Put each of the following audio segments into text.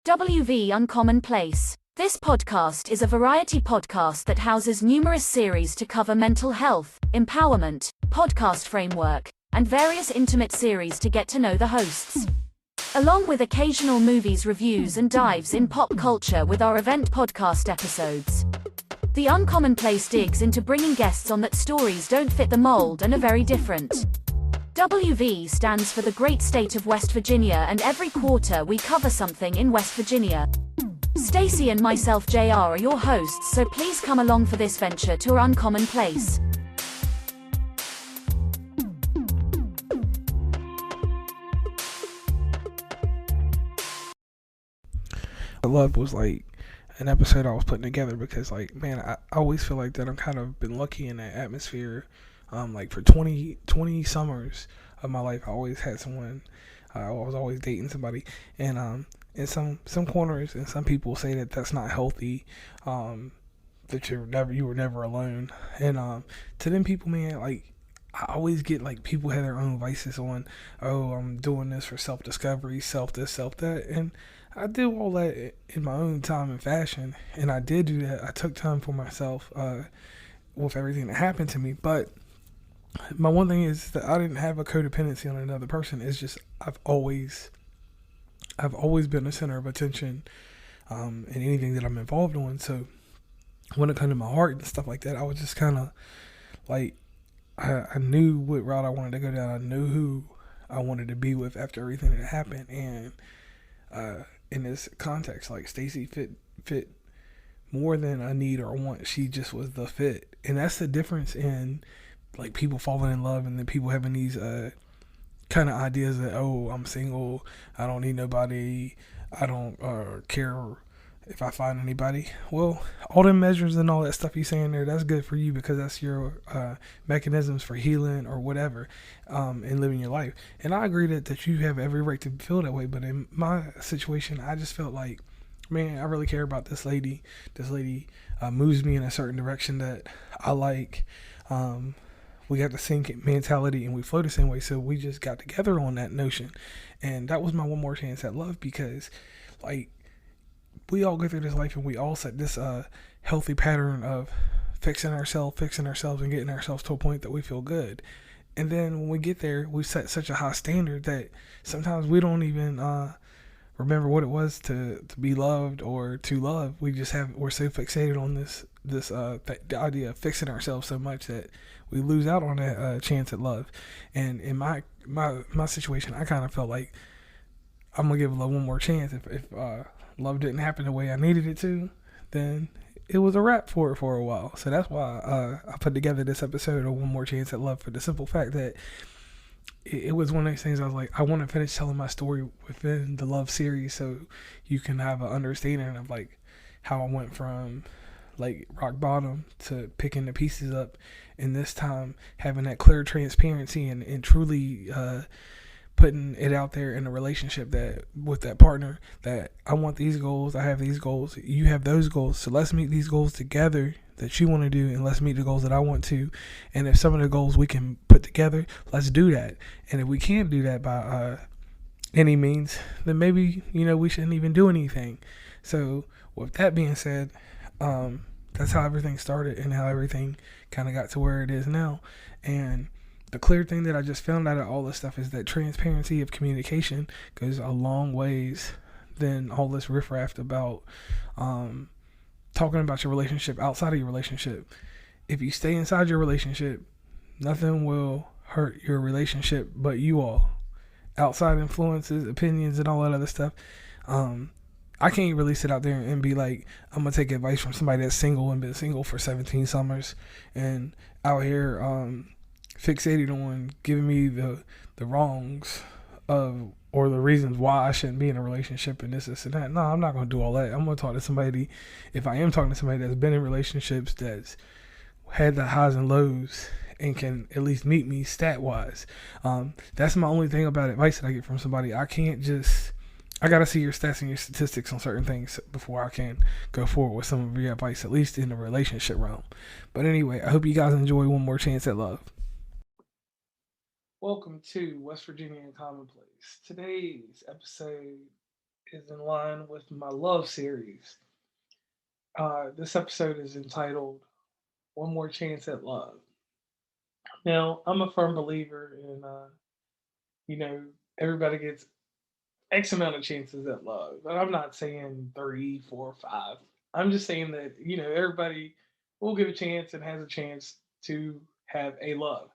WV Uncommon Place. This podcast is a variety podcast that houses numerous series to cover mental health, empowerment, podcast framework, and various intimate series to get to know the hosts. Along with occasional movies reviews and dives in pop culture with our event podcast episodes. The Uncommon Place digs into bringing guests on that stories don't fit the mold and are very different. WV stands for the great state of West Virginia, and every quarter we cover something in West Virginia. Stacy and myself JR are your hosts, so please come along for this venture to our Uncommon Place. Love was like an episode I was putting together because man, I always feel like that I'm kind of been lucky in that atmosphere. Like for 20 summers of my life, I always had someone. I was always dating somebody, and in some corners, and some people say that that's not healthy. That you were never alone, and to them people, man, like I always get like people have their own vices on. Oh, I'm doing this for self discovery, self this, self that, and I did all that in my own time and fashion, and I did do that. I took time for myself with everything that happened to me, but my one thing is that I didn't have a codependency on another person. It's just I've always been the center of attention in anything that I'm involved in. So when it comes to my heart and stuff like that, I was just kind of like I knew what route I wanted to go down. I knew who I wanted to be with after everything that happened, and in this context, like Stacy fit more than a need or a want. She just was the fit, and that's the difference in like people falling in love and then people having these kind of ideas that, oh, I'm single, I don't need nobody, I don't care if I find anybody. Well, all them measures and all that stuff you saying there, that's good for you because that's your mechanisms for healing or whatever, and living your life. And I agree that you have every right to feel that way, but in my situation, I just felt like, man, I really care about this lady. This lady moves me in a certain direction that I like. We got the same mentality and we flow the same way, so we just got together on that notion. And that was my one more chance at love, because like we all go through this life and we all set this healthy pattern of fixing ourselves and getting ourselves to a point that we feel good. And then when we get there, we set such a high standard that sometimes we don't even remember what it was to be loved or to love. We're so fixated on the idea of fixing ourselves so much that we lose out on that chance at love. And in my situation, I kind of felt like I'm gonna give love one more chance. If love didn't happen the way I needed it to, then it was a wrap for a while. So that's why I put together this episode of One More Chance at Love, for the simple fact that it was one of those things I was like, I want to finish telling my story within the love series so you can have an understanding of like how I went from like rock bottom to picking the pieces up, and this time having that clear transparency and truly putting it out there in a relationship that with that partner that I want these goals, I have these goals, you have those goals, so let's meet these goals together that you want to do, and let's meet the goals that I want to. And if some of the goals we can put together, let's do that. And if we can't do that by any means, then maybe we shouldn't even do anything. So with that being said, that's how everything started and how everything kind of got to where it is now. And the clear thing that I just found out of all this stuff is that transparency of communication goes a long ways than all this riffraff about talking about your relationship outside of your relationship. If you stay inside your relationship, nothing will hurt your relationship but you all. Outside influences, opinions, and all that other stuff. I can't really sit out there and be like, I'm going to take advice from somebody that's single and been single for 17 summers and out here fixated on giving me the wrongs of or the reasons why I shouldn't be in a relationship and this and that. No, I'm not going to do all that. I'm going to talk to somebody, if I am talking to somebody that's been in relationships, that's had the highs and lows and can at least meet me stat-wise. That's my only thing about advice that I get from somebody. I got to see your stats and your statistics on certain things before I can go forward with some of your advice, at least in the relationship realm. But anyway, I hope you guys enjoy One More Chance at Love. Welcome to West Virginia Uncommon Place. Today's episode is in line with my love series. This episode is entitled One More Chance at Love. Now, I'm a firm believer in, you know, everybody gets X amount of chances at love. But I'm not saying three, four, five. I'm just saying that, everybody will give a chance and has a chance to have a love.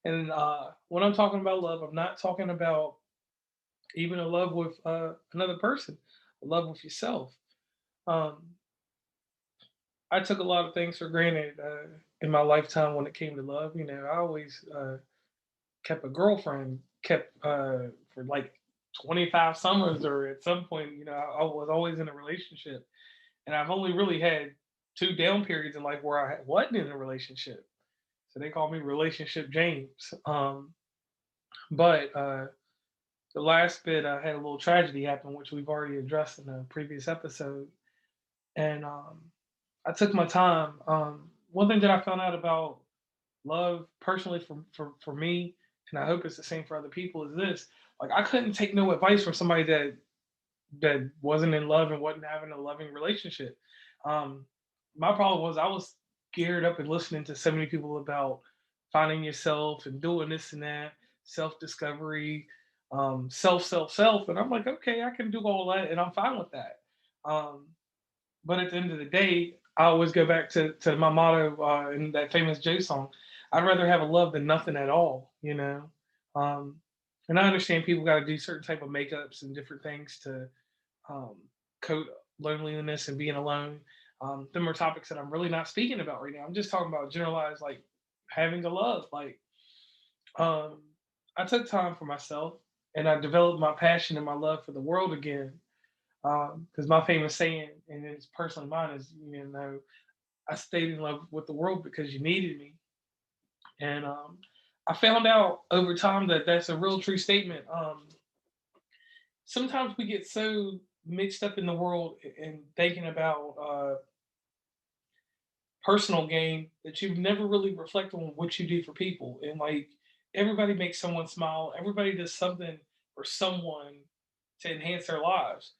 And when I'm talking about love, I'm not talking about even a love with another person, a love with yourself. Um, I took a lot of things for granted in my lifetime when it came to love. I always kept a girlfriend, kept for like 25 summers, or at some point, I was always in a relationship. And I've only really had two down periods in life where I wasn't in a relationship. So they call me Relationship James. But the last bit, I had a little tragedy happen, which we've already addressed in a previous episode. And I took my time. One thing that I found out about love personally for me, and I hope it's the same for other people, is this. Like, I couldn't take no advice from somebody that wasn't in love and wasn't having a loving relationship. Um, my problem was I was geared up and listening to so many people about finding yourself and doing this and that, self discovery, self, and I'm like, okay, I can do all that, and I'm fine with that. Um, but at the end of the day, I always go back to my motto in that famous Joe song. I'd rather have a love than nothing at all, Um, and I understand people got to do certain type of makeups and different things to um, coat loneliness and being alone. Them are topics that I'm really not speaking about right now. I'm just talking about generalized, like having a love. Like, um, I took time for myself and I developed my passion and my love for the world again. Because my famous saying, and it's personally mine, is, I stayed in love with the world because you needed me. And I found out over time that that's a real true statement. Sometimes we get so mixed up in the world and thinking about personal gain that you never really reflect on what you do for people. And like, everybody makes someone smile, everybody does something for someone to enhance their lives.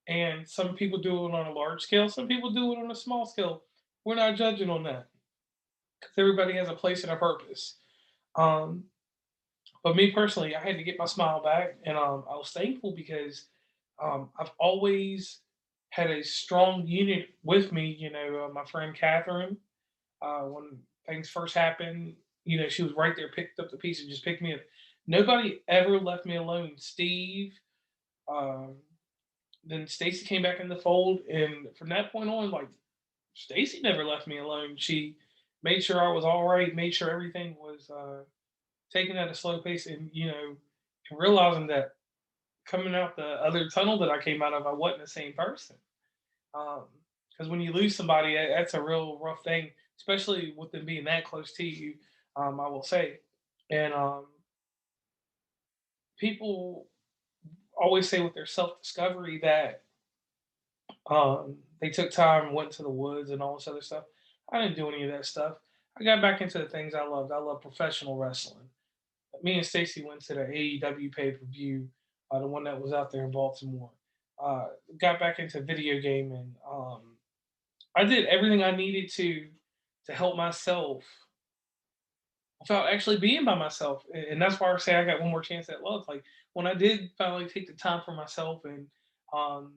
And some people do it on a large scale, some people do it on a small scale. We're not judging on that because everybody has a place and a purpose. Um, but me personally, I had to get my smile back, and I was thankful because I've always had a strong unit with me. My friend Catherine, when things first happened, she was right there, picked up the piece and just picked me up. Nobody ever left me alone. Steve, um, then Stacy came back in the fold, and from that point on, like, Stacy never left me alone. She made sure I was all right, made sure everything was taken at a slow pace, and and realizing that coming out the other tunnel that I came out of, I wasn't the same person. Because when you lose somebody, that's a real rough thing, especially with them being that close to you. I will say, and people always say with their self discovery that they took time and went to the woods and all this other stuff. I didn't do any of that stuff. I got back into the things I loved. I love professional wrestling. Me and Stacy went to the AEW pay per view, the one that was out there in Baltimore. Got back into video gaming. I did everything I needed to help myself without actually being by myself, and that's why I say I got one more chance at love. Like, when I did finally take the time for myself, and um,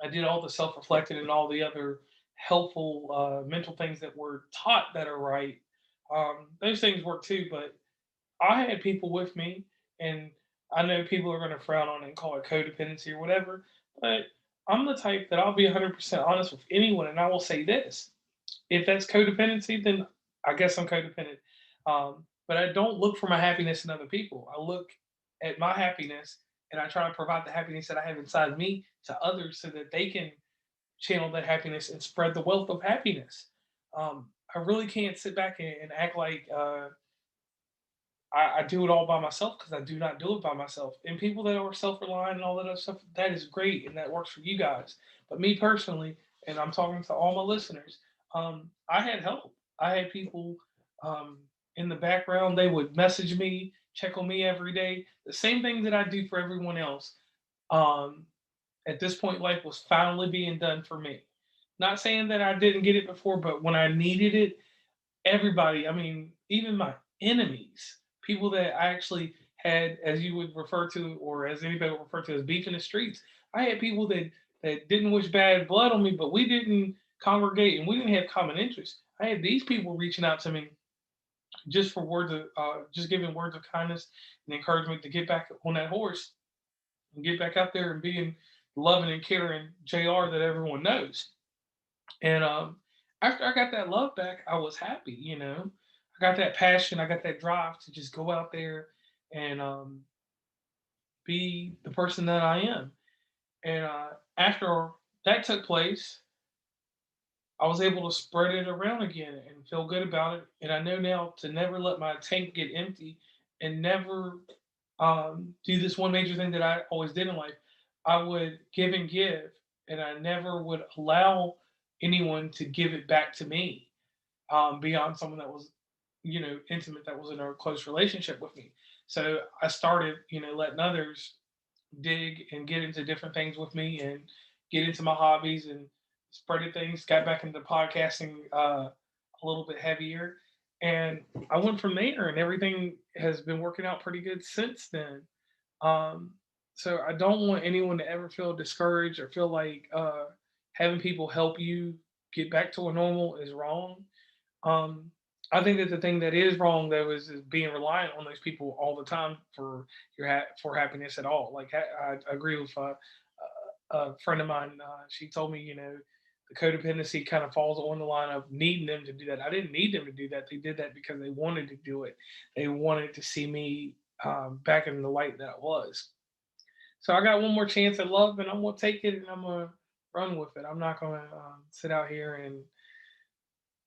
I did all the self reflecting and all the other helpful mental things that were taught that are right. Those things work too, but I had people with me, and I know people are going to frown on it and call it codependency or whatever, but I'm the type that I'll be 100% honest with anyone, and I will say this: if that's codependency, then I guess I'm codependent. But I don't look for my happiness in other people. I look at my happiness, and I try to provide the happiness that I have inside me to others so that they can channel that happiness and spread the wealth of happiness. I really can't sit back and act like I do it all by myself, because I do not do it by myself. And people that are self reliant and all that other stuff, that is great and that works for you guys. But me personally, and I'm talking to all my listeners, I had help. I had people um, in the background. They would message me, check on me every day. The same thing that I do for everyone else. Um, at this point in life was finally being done for me. Not saying that I didn't get it before, but when I needed it, everybody, I mean, even my enemies, people that I actually had, as you would refer to, or as anybody would refer to as beef in the streets, I had people that didn't wish bad blood on me, but we didn't congregate and we didn't have common interests. I had these people reaching out to me just for words of, just giving words of kindness and encouragement to get back on that horse and get back out there and being loving and caring JR that everyone knows. And after I got that love back, I was happy. I got that passion, I got that drive to just go out there and be the person that I am. And after that took place, I was able to spread it around again and feel good about it. And I know now to never let my tank get empty and never do this one major thing that I always did in life. I would give and give, and I never would allow anyone to give it back to me beyond someone that was, intimate, that was in a close relationship with me. So I started, letting others dig and get into different things with me and get into my hobbies and spreaded things, got back into podcasting a little bit heavier. And I went from there, and everything has been working out pretty good since then. So I don't want anyone to ever feel discouraged or feel like having people help you get back to a normal is wrong. I think that the thing that is wrong though is being reliant on those people all the time for for happiness at all. Like I agree with a friend of mine. She told me, the codependency kind of falls on the line of needing them to do that. I didn't need them to do that. They did that because they wanted to do it. They wanted to see me back in the light that I was. So I got one more chance at love, and I'm gonna take it and I'm gonna run with it. I'm not gonna sit out here and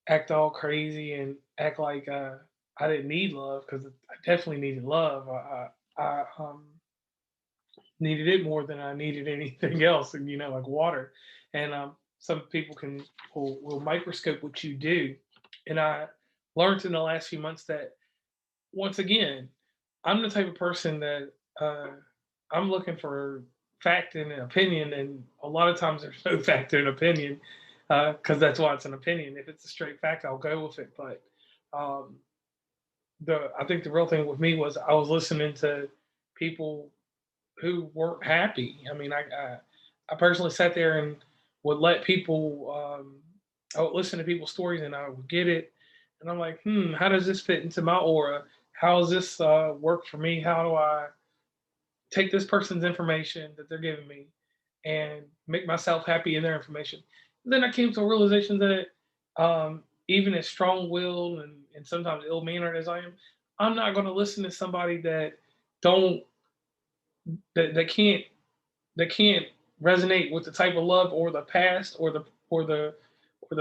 act all crazy and act like I didn't need love, because I definitely needed love. I needed it more than I needed anything else, and like water. And some people will microscope what you do, and I learned in the last few months that once again, I'm the type of person that I'm looking for fact and an opinion, and a lot of times there's no fact and opinion because that's why it's an opinion. If it's a straight fact, I'll go with it. But I think the real thing with me was I was listening to people who weren't happy. I mean, I personally sat there and would let people. I would listen to people's stories and I would get it, and I'm like, how does this fit into my aura? How does this work for me? How do I take this person's information that they're giving me and make myself happy in their information? And then I came to a realization that even as strong-willed and sometimes ill-mannered as I am, I'm not going to listen to somebody that can't resonate with the type of love or the past or the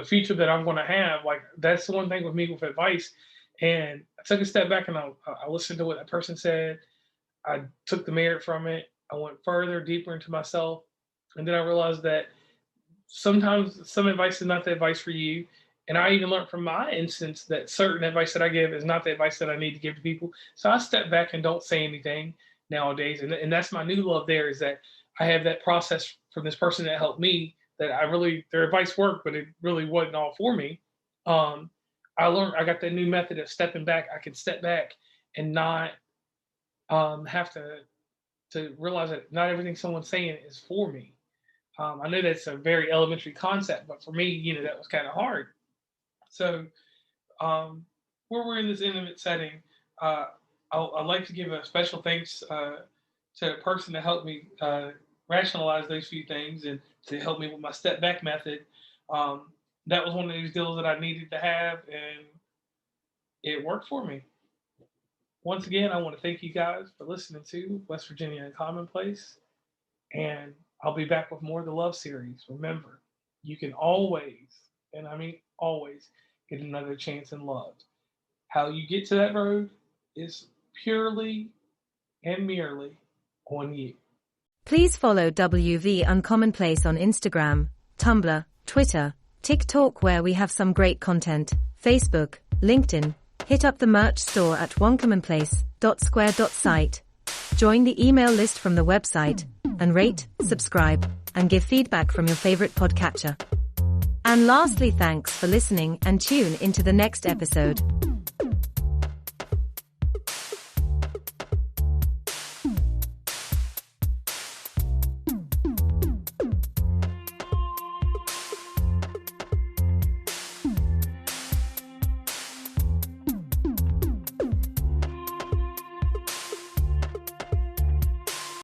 future that I'm going to have. Like, that's the one thing with me with advice. And I took a step back and I listened to what that person said. I took the merit from it. I went further, deeper into myself. And then I realized that sometimes some advice is not the advice for you. And I even learned from my instance that certain advice that I give is not the advice that I need to give to people. So I step back and don't say anything nowadays. And that's my new love there, is that I have that process from this person that helped me, that their advice worked, but it really wasn't all for me. I got that new method of stepping back. I can step back and not have to realize that not everything someone's saying is for me. I know that's a very elementary concept, but for me, that was kind of hard. So where we're in this intimate setting, I'd like to give a special thanks to the person that helped me rationalize those few things and to help me with my step back method. That was one of those deals that I needed to have, and it worked for me. Once again, I want to thank you guys for listening to West Virginia and Commonplace, and I'll be back with more of the love series. Remember, you can always, and I mean always, get another chance in love. How you get to that road is purely and merely on you. Please follow WV Uncommonplace on Instagram, Tumblr, Twitter, TikTok, where we have some great content, Facebook, LinkedIn. Hit up the merch store at onecommonplace.square.site. Join the email list from the website, and rate, subscribe, and give feedback from your favorite podcatcher. And lastly, thanks for listening, and tune into the next episode.